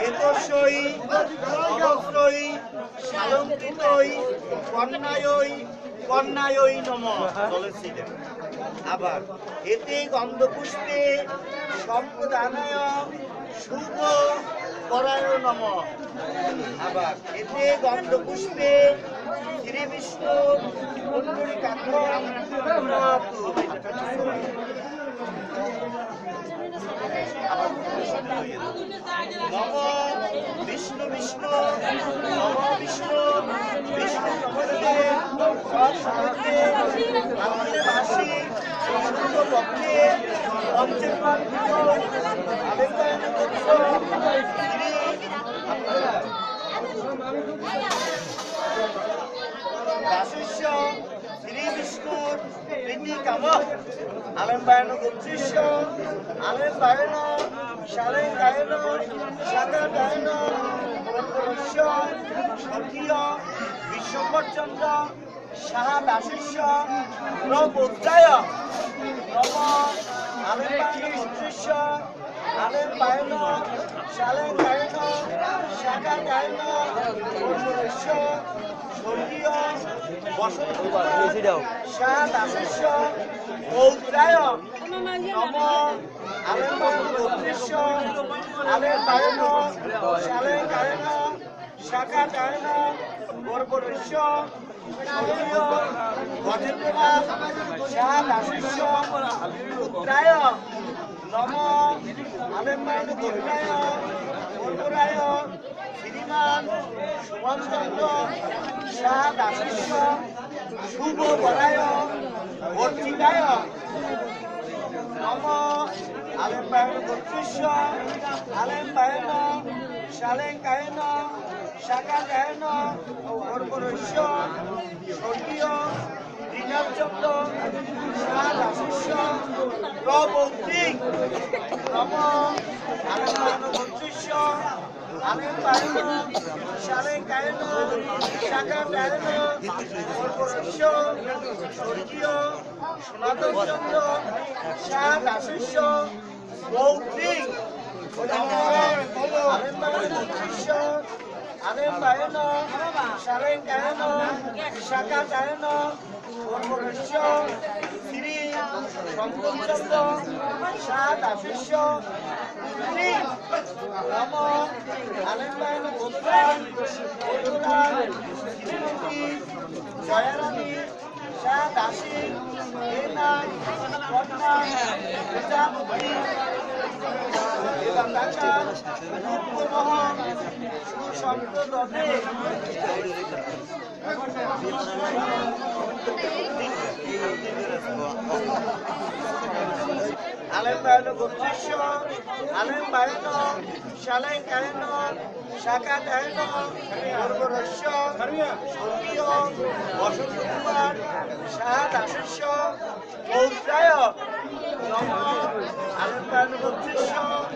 এতসই অবশ্যই সালঙ্কৃতই কন্যায়ই কন্যায়ই নম বলেছিলেন। আবার এতে গন্ধপুষ্পে সম্পদানায় শুভ করায় নম। আবার এতে গন্ধপুষ্পে শ্রী বিষ্ণু পুণ্ডরীকাক্ষং প্রণাতু। নম বিষ্ণু বিষ্ণু নম বিষ্ণু বিষ্ণু নমস্তে সৎসঙ্গে আপনি ভাসি শুদ্ধ পক্ষে পঞ্চপ্রাণ আবেদন করছ শ্রী দাসস্য শ্রী বিষ্ণুর প্রীতি কাম আলম্বায়ন গোত্রস্য আলম্বায়ন শালেঙ্গায়ন শাকাদায়ন পরপরস্য স্বকীয় বিশ্বম্বরচন্দ্র সাহা দাসস্য প্রবোধায় নম আলম্বায়ন গোত্রস্য আলম্বায়ন শালেঙ্গায়ন শাকাদায়ন পরপরস্য স্বর্গীয় বসন্ত সাহা দাসস্য পৌত্রায় নম আলম্বায়ন গোত্রস্য আলম্বায়ন শালেঙ্গায়ন শাকাদায়ন পরপরস্য স্বর্গীয় গজেন্দ্রনাথ সাহা দাসস্য পুত্রায় নম আলম্বায়ন গোত্রায় পরপরায় শ্রীমান সুমনচন্দ্র সাহা দাসস্য শুভ বরায় বর্ধিকায় নম আলম্বায়ন গোত্রস্য আলম্বায়ন শালেঙ্গায়ন শাকাদায়ন পরপরস্য স্বর্গীয় ঋণাচন্দ্র সাহা দাসস্য প্রবৌদ্ধিক নম আলম্বায়ন গোত্রস্য আলম্বায়ন শালেঙ্গায়ন শাকাদায়ন পরপরস্য স্বর্গীয় সনাতনচন্দ্র সাহা দাসস্য বৌদ্ধিক আলম্বায়ন গোত্রস্য আলম্বায়ন শালেঙ্গায়ন শাকাদায়ন পরপরস্য শ্রী শঙ্করচন্দ্র সাহা দাসস্য নম আলম্বায়ন গোত্র শ্রীমতী জয়ারানী সাহা দাসী কন্যা প্রজাপতি রূপমোহন সুসম্প্রদে আলম্বায়ন গোত্রস্য আলম্বায়ন শালেঙ্গায়ন শাকাদায়ন পরপরস্য স্বর্গীয় বসন্ত কুমার সাহা দাসস্য পৌত্রায় নম আলম্বায়ন গোত্রস্য